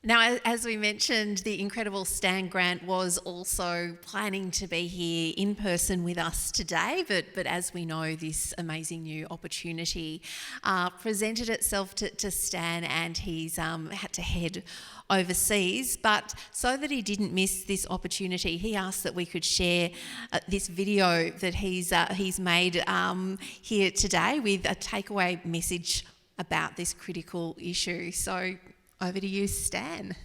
Now, as we mentioned, the incredible Stan Grant was also planning to be here in person with us today, but as we know, this amazing new opportunity presented itself to Stan, and he's had to head overseas. But so that he didn't miss this opportunity, he asked that we could share this video that he's made here today with a takeaway message about this critical issue. So over to you, Stan.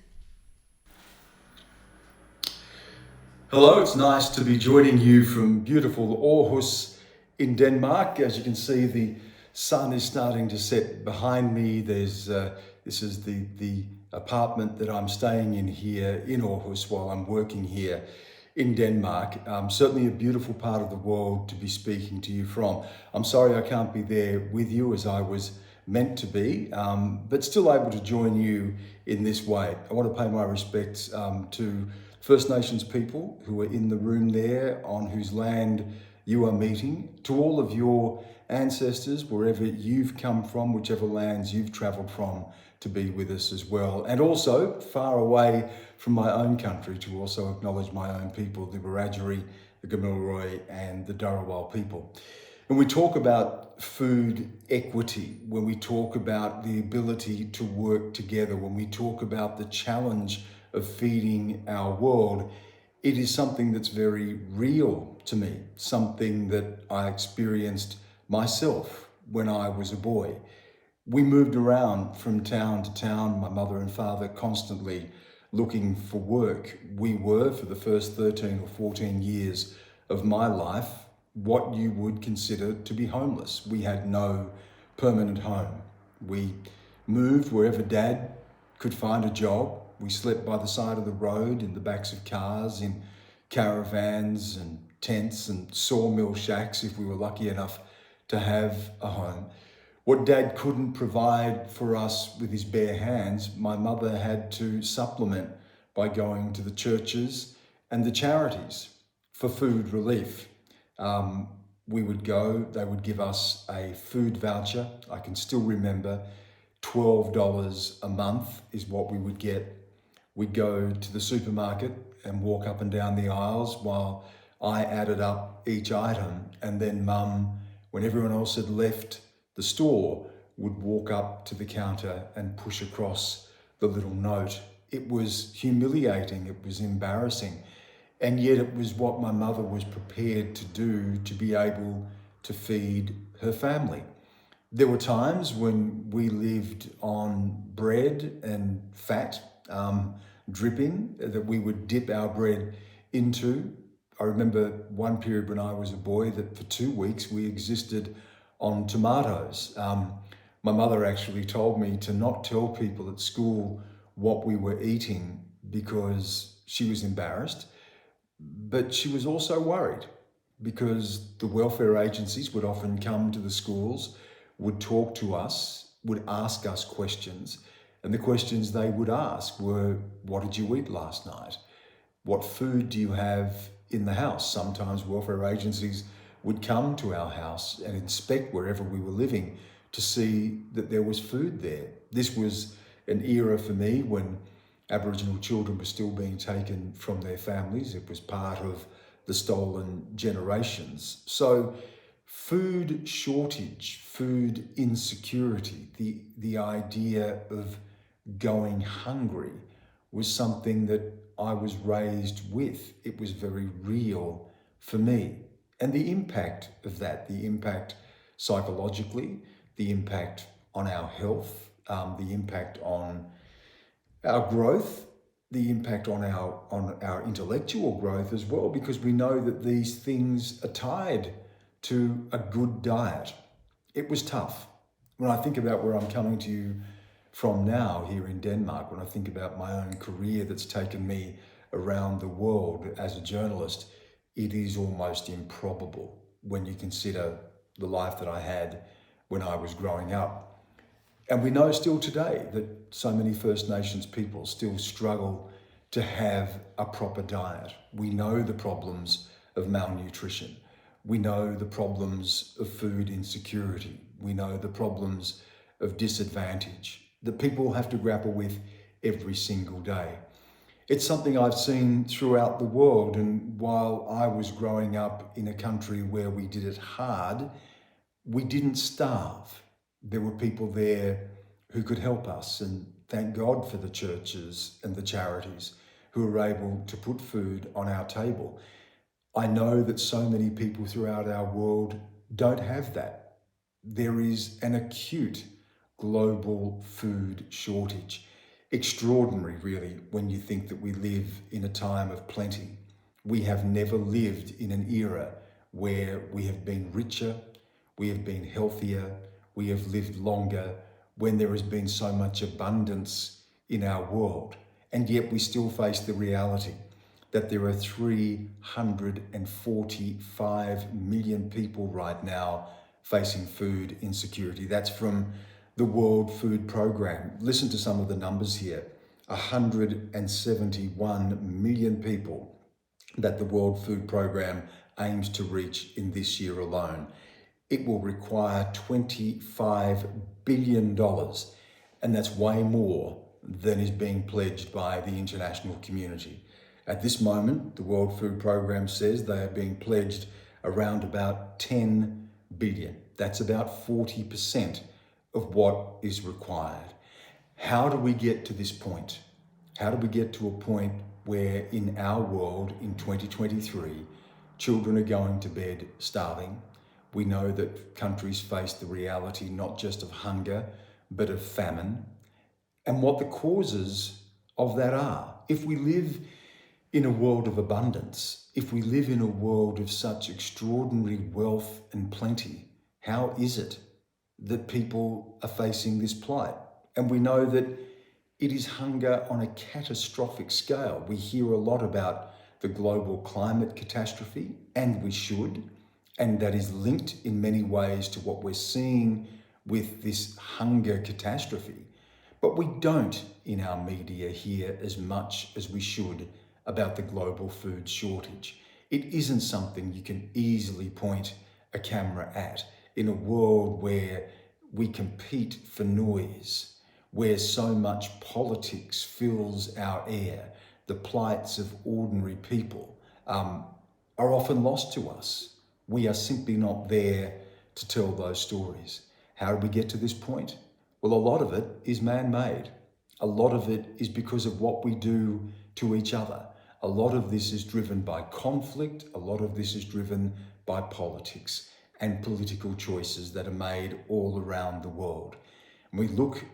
Hello, it's nice to be joining you from beautiful Aarhus in Denmark. As you can see, the sun is starting to set behind me. This is the apartment that I'm staying in here in Aarhus while I'm working here in Denmark. Certainly a beautiful part of the world to be speaking to you from. I'm sorry I can't be there with you as I was meant to be, but still able to join you in this way. I want to pay my respects to First Nations people who are in the room there, on whose land you are meeting, to all of your ancestors, wherever you've come from, whichever lands you've travelled from, to be with us as well. And also, far away from my own country, to also acknowledge my own people, the Wiradjuri, the Gamilaroi and the Dharawal people. When we talk about food equity, when we talk about the ability to work together, when we talk about the challenge of feeding our world, it is something that's very real to me, something that I experienced myself when I was a boy. We moved around from town to town, my mother and father constantly looking for work. We were, for the first 13 or 14 years of my life, what you would consider to be homeless. We had no permanent home. We moved wherever Dad could find a job. We slept by the side of the road, in the backs of cars, in caravans and tents and sawmill shacks if we were lucky enough to have a home. What Dad couldn't provide for us with his bare hands, my mother had to supplement by going to the churches and the charities for food relief. We would go, they would give us a food voucher. I can still remember $12 a month is what we would get. We'd go to the supermarket and walk up and down the aisles while I added up each item, and then Mum, when everyone else had left the store, would walk up to the counter and push across the little note. It was humiliating, it was embarrassing. And yet it was what my mother was prepared to do to be able to feed her family. There were times when we lived on bread and fat, dripping, that we would dip our bread into. I remember one period when I was a boy that for 2 weeks we existed on tomatoes. My mother actually told me to not tell people at school what we were eating because she was embarrassed. But she was also worried because the welfare agencies would often come to the schools, would talk to us, would ask us questions. And the questions they would ask were, what did you eat last night? What food do you have in the house? Sometimes welfare agencies would come to our house and inspect wherever we were living to see that there was food there. This was an era for me when Aboriginal children were still being taken from their families. It was part of the stolen generations. So food shortage, food insecurity, the idea of going hungry was something that I was raised with. It was very real for me. And the impact of that, the impact psychologically, the impact on our health, the impact on our growth, the impact on our intellectual growth as well, because we know that these things are tied to a good diet. It was tough. When I think about where I'm coming to you from now here in Denmark, when I think about my own career that's taken me around the world as a journalist, it is almost improbable when you consider the life that I had when I was growing up. And we know still today that so many First Nations people still struggle to have a proper diet. We know the problems of malnutrition. We know the problems of food insecurity. We know the problems of disadvantage that people have to grapple with every single day. It's something I've seen throughout the world, and while I was growing up in a country where we did it hard, we didn't starve. There were people there who could help us, and thank God for the churches and the charities who were able to put food on our table. I know that so many people throughout our world don't have that. There is an acute global food shortage. Extraordinary, really, when you think that we live in a time of plenty. We have never lived in an era where we have been richer, we have been healthier, we have lived longer, when there has been so much abundance in our world. And yet we still face the reality that there are 345 million people right now facing food insecurity. That's from the World Food Programme. Listen to some of the numbers here. 171 million people that the World Food Programme aims to reach in this year alone. It will require $25 billion, and that's way more than is being pledged by the international community. At this moment, the World Food Programme says they are being pledged around about 10 billion. That's about 40% of what is required. How do we get to this point? How do we get to a point where in our world in 2023, children are going to bed starving? We know that countries face the reality not just of hunger, but of famine, and what the causes of that are. If we live in a world of abundance, if we live in a world of such extraordinary wealth and plenty, how is it that people are facing this plight? And we know that it is hunger on a catastrophic scale. We hear a lot about the global climate catastrophe, and we should, and that is linked in many ways to what we're seeing with this hunger catastrophe. But we don't in our media hear as much as we should about the global food shortage. It isn't something you can easily point a camera at in a world where we compete for noise, where so much politics fills our air. The plights of ordinary people are often lost to us. We are simply not there to tell those stories. How did we get to this point? Well, a lot of it is man-made. A lot of it is because of what we do to each other. A lot of this is driven by conflict. A lot of this is driven by politics and political choices that are made all around the world. And we look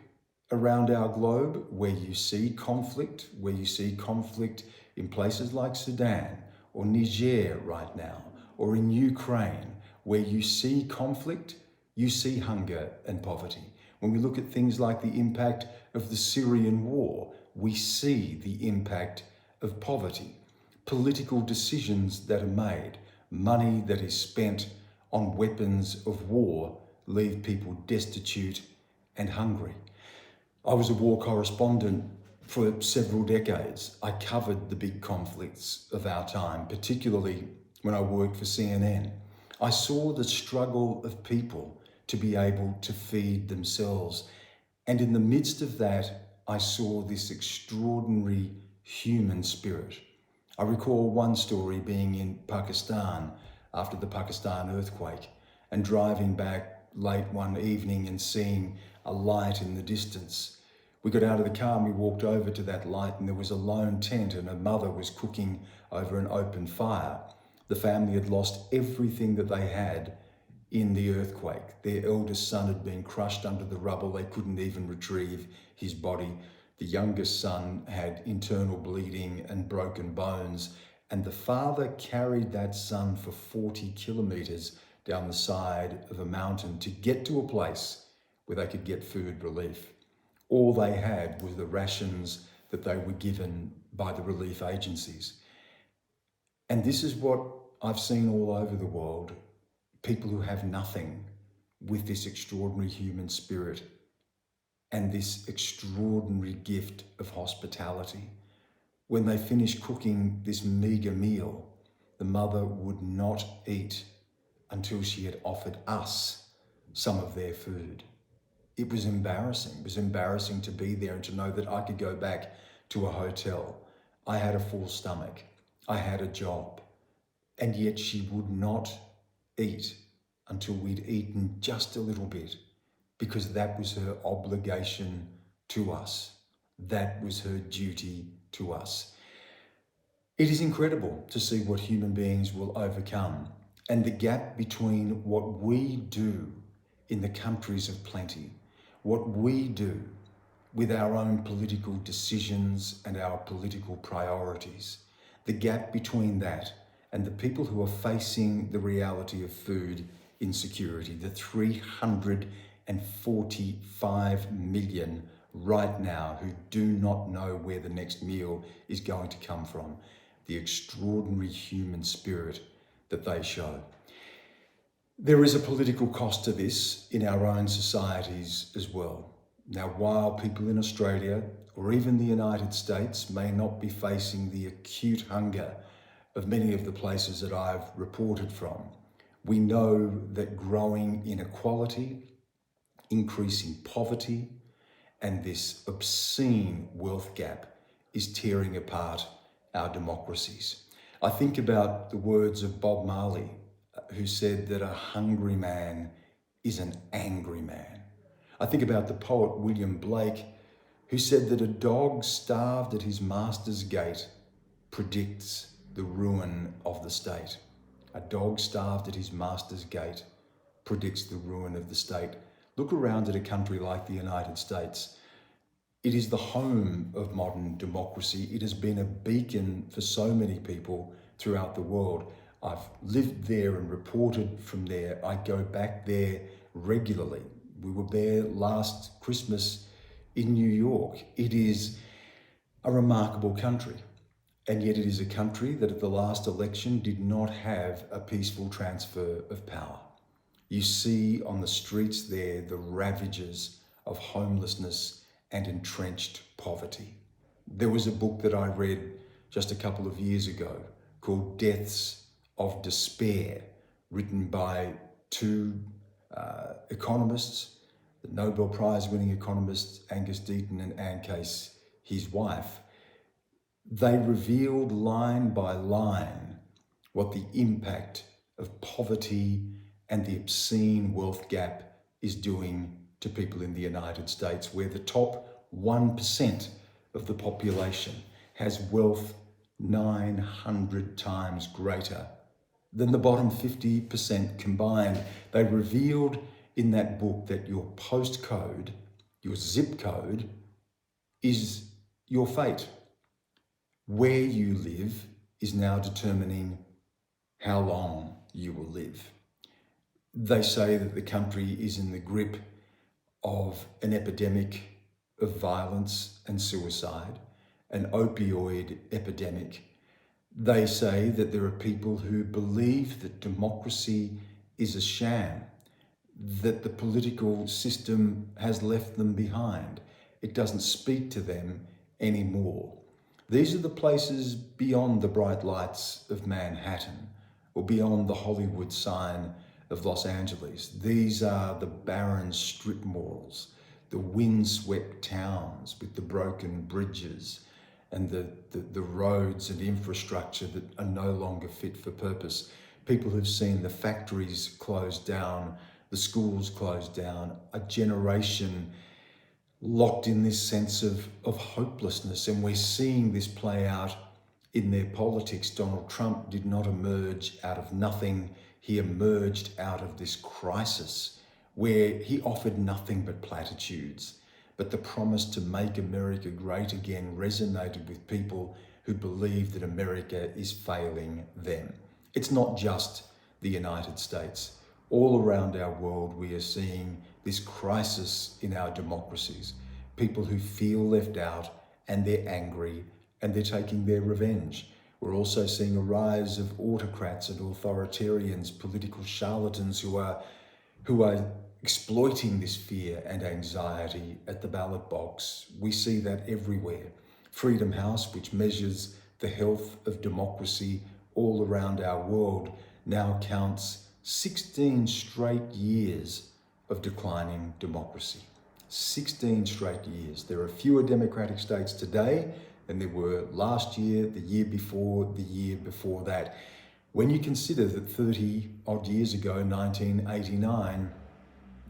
around our globe where you see conflict, in places like Sudan or Niger right now, or in Ukraine, where you see conflict, you see hunger and poverty. When we look at things like the impact of the Syrian war, we see the impact of poverty, political decisions that are made, money that is spent on weapons of war leave people destitute and hungry. I was a war correspondent for several decades. I covered the big conflicts of our time, particularly when I worked for CNN. I saw the struggle of people to be able to feed themselves. And in the midst of that, I saw this extraordinary human spirit. I recall one story being in Pakistan after the Pakistan earthquake and driving back late one evening and seeing a light in the distance. We got out of the car and we walked over to that light, and there was a lone tent and a mother was cooking over an open fire. The family had lost everything that they had in the earthquake. Their eldest son had been crushed under the rubble. They couldn't even retrieve his body. The youngest son had internal bleeding and broken bones, and the father carried that son for 40 kilometers down the side of a mountain to get to a place where they could get food relief. All they had was the rations that they were given by the relief agencies. And this is what I've seen all over the world. People who have nothing with this extraordinary human spirit and this extraordinary gift of hospitality. When they finished cooking this meager meal, the mother would not eat until she had offered us some of their food. It was embarrassing. It was embarrassing to be there and to know that I could go back to a hotel. I had a full stomach. I had a job. And yet she would not eat until we'd eaten just a little bit, because that was her obligation to us. That was her duty to us. It is incredible to see what human beings will overcome, and the gap between what we do in the countries of plenty, what we do with our own political decisions and our political priorities, the gap between that and the people who are facing the reality of food insecurity, the 345 million right now who do not know where the next meal is going to come from, the extraordinary human spirit that they show. There is a political cost to this in our own societies as well. Now, while people in Australia or even the United States may not be facing the acute hunger of many of the places that I've reported from, we know that growing inequality, increasing poverty, and this obscene wealth gap is tearing apart our democracies. I think about the words of Bob Marley, who said that a hungry man is an angry man. I think about the poet William Blake, who said that a dog starved at his master's gate predicts the ruin of the state. A dog starved at his master's gate predicts the ruin of the state. Look around at a country like the United States. It is the home of modern democracy. It has been a beacon for so many people throughout the world. I've lived there and reported from there. I go back there regularly. We were there last Christmas in New York. It is a remarkable country. And yet it is a country that at the last election did not have a peaceful transfer of power. You see on the streets there the ravages of homelessness and entrenched poverty. There was a book that I read just a couple of years ago called Deaths of Despair, written by two economists, the Nobel Prize winning economists Angus Deaton and Anne Case, his wife. They revealed line by line what the impact of poverty and the obscene wealth gap is doing to people in the United States, where the top 1% of the population has wealth 900 times greater than the bottom 50% combined. They revealed in that book that your postcode, your zip code, is your fate. Where you live is now determining how long you will live. They say that the country is in the grip of an epidemic of violence and suicide, an opioid epidemic. They say that there are people who believe that democracy is a sham, that the political system has left them behind. It doesn't speak to them anymore. These are the places beyond the bright lights of Manhattan or beyond the Hollywood sign of Los Angeles. These are the barren strip malls, the windswept towns with the broken bridges and the roads and infrastructure that are no longer fit for purpose. People have seen the factories closed down, the schools closed down, a generation locked in this sense of hopelessness. And we're seeing this play out in their politics. Donald Trump did not emerge out of nothing. He emerged out of this crisis where he offered nothing but platitudes. But the promise to make America great again resonated with people who believe that America is failing them. It's not just the United States. All around our world, we are seeing this crisis in our democracies. People who feel left out and they're angry and they're taking their revenge. We're also seeing a rise of autocrats and authoritarians, political charlatans who are exploiting this fear and anxiety at the ballot box. We see that everywhere. Freedom House, which measures the health of democracy all around our world, now counts 16 straight years of declining democracy. 16 straight years. There are fewer democratic states today than there were last year, the year before, the year before that. When you consider that 30 odd years ago, 1989,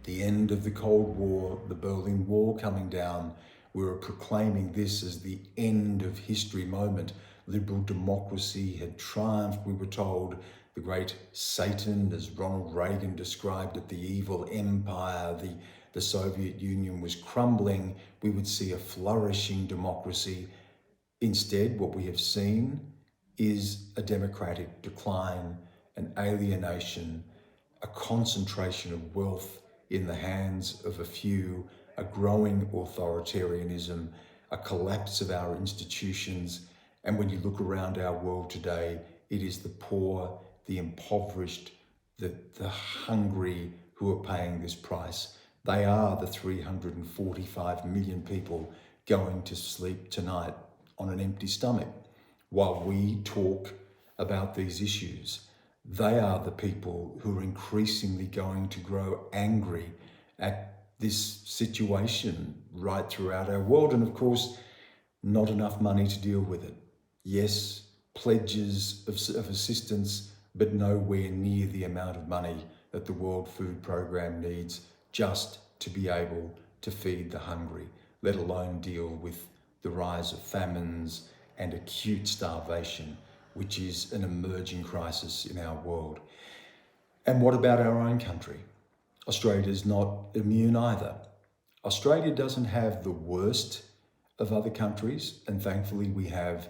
the end of the Cold War, the Berlin Wall coming down, we were proclaiming this as the end of history moment. Liberal democracy had triumphed, we were told. The great Satan, as Ronald Reagan described it, the evil empire, the Soviet Union was crumbling. We would see a flourishing democracy. Instead, what we have seen is a democratic decline, an alienation, a concentration of wealth in the hands of a few, a growing authoritarianism, a collapse of our institutions. And when you look around our world today, it is the poor, the impoverished, the hungry who are paying this price. They are the 345 million people going to sleep tonight on an empty stomach. While we talk about these issues, they are the people who are increasingly going to grow angry at this situation right throughout our world. And of course, not enough money to deal with it. Yes, pledges of assistance, but nowhere near the amount of money that the World Food Programme needs just to be able to feed the hungry, let alone deal with the rise of famines and acute starvation, which is an emerging crisis in our world. And what about our own country? Australia's not immune either. Australia doesn't have the worst of other countries, and thankfully we have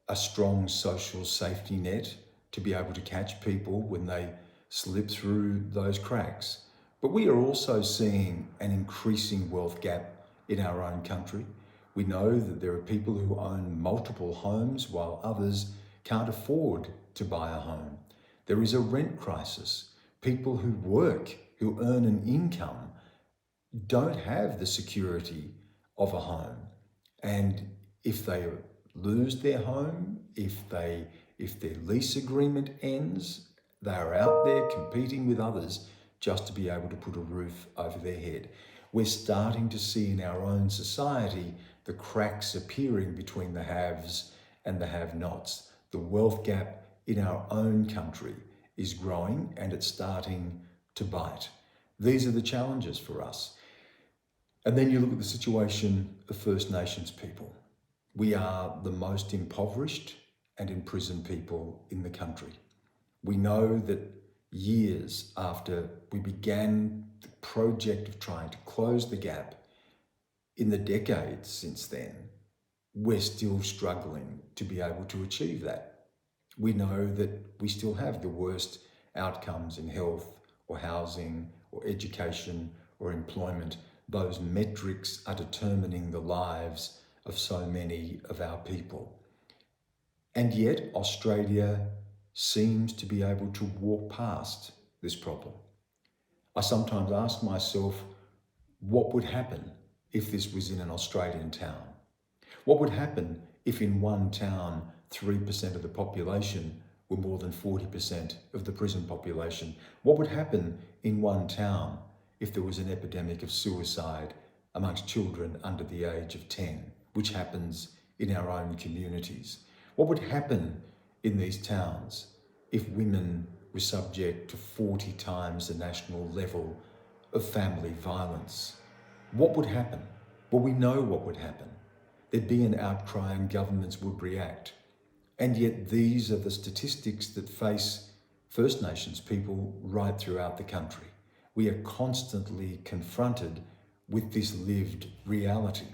a strong social safety net to be able to catch people when they slip through those cracks. But we are also seeing an increasing wealth gap in our own country. We know that there are people who own multiple homes while others can't afford to buy a home. There is a rent crisis. People who work, who earn an income, don't have the security of a home. And if they lose their home, if their lease agreement ends, they are out there competing with others just to be able to put a roof over their head. We're starting to see in our own society the cracks appearing between the haves and the have-nots. The wealth gap in our own country is growing and it's starting to bite. These are the challenges for us. And then you look at the situation of First Nations people. We are the most impoverished and imprisoned people in the country. We know that years after we began the project of trying to close the gap, in the decades since then, we're still struggling to be able to achieve that. We know that we still have the worst outcomes in health or housing or education or employment. Those metrics are determining the lives of so many of our people. And yet Australia seems to be able to walk past this problem. I sometimes ask myself, what would happen if this was in an Australian town? What would happen if in one town 3% of the population were more than 40% of the prison population? What would happen in one town if there was an epidemic of suicide amongst children under the age of 10, which happens in our own communities? What would happen in these towns if women were subject to 40 times the national level of family violence? What would happen? Well, we know what would happen. There'd be an outcry and governments would react. And yet these are the statistics that face First Nations people right throughout the country. We are constantly confronted with this lived reality.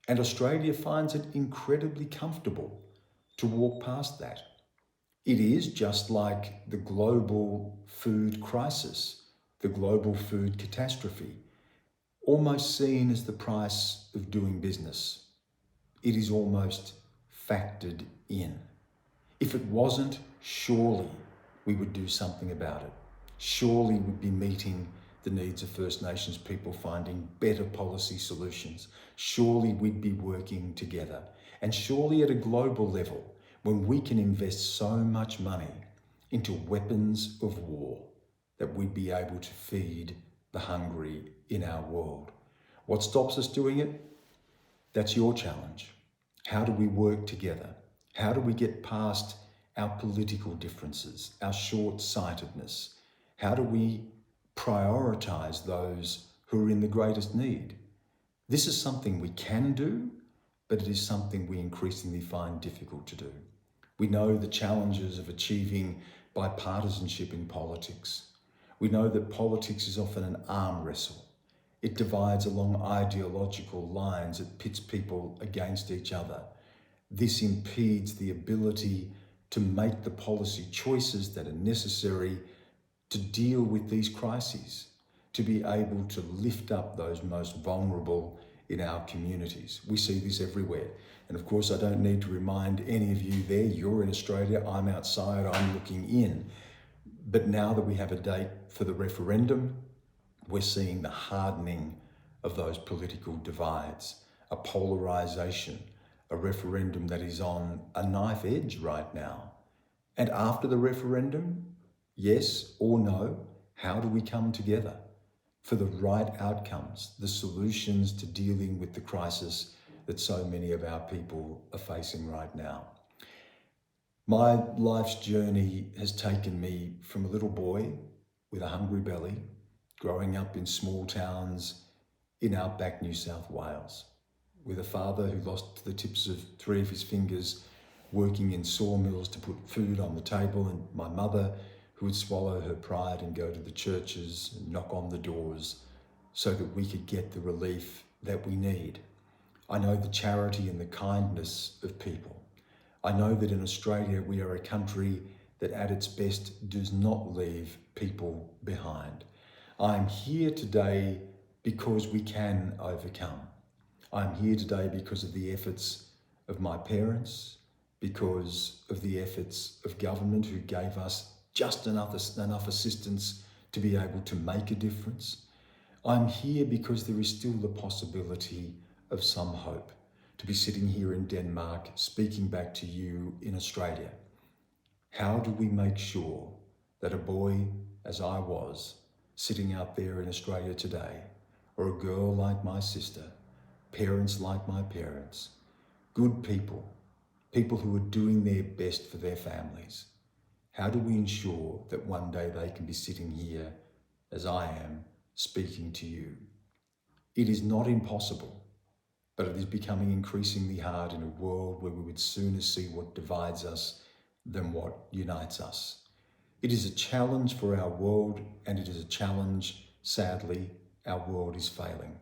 And Australia finds it incredibly comfortable to walk past that. It is just like the global food crisis, the global food catastrophe, almost seen as the price of doing business. It is almost factored in. If it wasn't, surely we would do something about it. Surely we'd be meeting the needs of First Nations people, finding better policy solutions. Surely we'd be working together. And surely at a global level, when we can invest so much money into weapons of war, that we'd be able to feed the hungry in our world. What stops us doing it? That's your challenge. How do we work together? How do we get past our political differences, our short-sightedness? How do we prioritise those who are in the greatest need? This is something we can do, but it is something we increasingly find difficult to do. We know the challenges of achieving bipartisanship in politics. We know that politics is often an arm wrestle. It divides along ideological lines. It pits people against each other. This impedes the ability to make the policy choices that are necessary to deal with these crises, to be able to lift up those most vulnerable in our communities. We see this everywhere. And of course, I don't need to remind any of you there, you're in Australia, I'm outside, I'm looking in. But now that we have a date for the referendum, we're seeing the hardening of those political divides, a polarisation, a referendum that is on a knife edge right now. And after the referendum, yes or no, how do we come together for the right outcomes, the solutions to dealing with the crisis that so many of our people are facing right now? My life's journey has taken me from a little boy with a hungry belly, growing up in small towns in outback New South Wales, with a father who lost the tips of 3 of his fingers working in sawmills to put food on the table, and my mother who would swallow her pride and go to the churches and knock on the doors so that we could get the relief that we need. I know the charity and the kindness of people. I know that in Australia we are a country that at its best does not leave people behind. I'm here today because we can overcome. I'm here today because of the efforts of my parents, because of the efforts of government who gave us just enough assistance to be able to make a difference. I'm here because there is still the possibility of some hope, to be sitting here in Denmark, speaking back to you in Australia. How do we make sure that a boy, as I was, sitting out there in Australia today, or a girl like my sister, parents like my parents, good people, people who are doing their best for their families, how do we ensure that one day they can be sitting here, as I am, speaking to you? It is not impossible, but it is becoming increasingly hard in a world where we would sooner see what divides us than what unites us. It is a challenge for our world, and it is a challenge, sadly, our world is failing.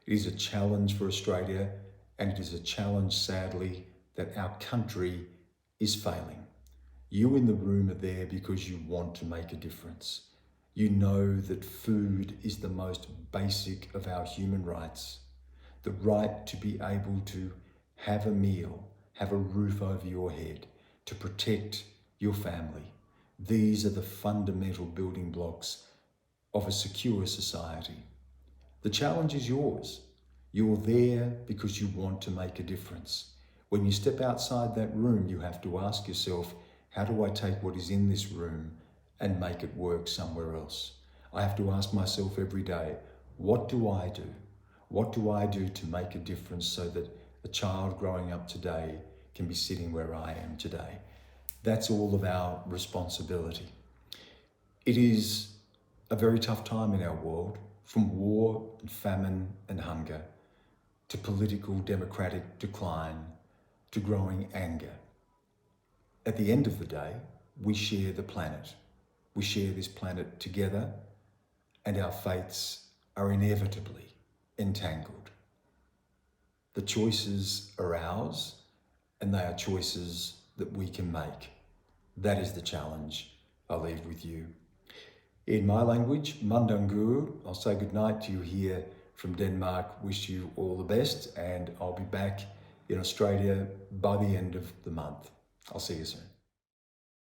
It is a challenge for Australia, and it is a challenge, sadly, that our country is failing. You in the room are there because you want to make a difference. You know that food is the most basic of our human rights. The right to be able to have a meal, have a roof over your head, to protect your family. These are the fundamental building blocks of a secure society. The challenge is yours. You're there because you want to make a difference. When you step outside that room, you have to ask yourself, how do I take what is in this room and make it work somewhere else? I have to ask myself every day, what do I do? What do I do to make a difference so that a child growing up today can be sitting where I am today? That's all of our responsibility. It is a very tough time in our world, from war and famine and hunger to political democratic decline to growing anger. At the end of the day, we share the planet. We share this planet together, and our fates are inevitably entangled. The choices are ours, and they are choices that we can make. That is the challenge I leave with you. In my language, Mandangur, I'll say goodnight to you here from Denmark. Wish you all the best, and I'll be back in Australia by the end of the month. I'll see you soon.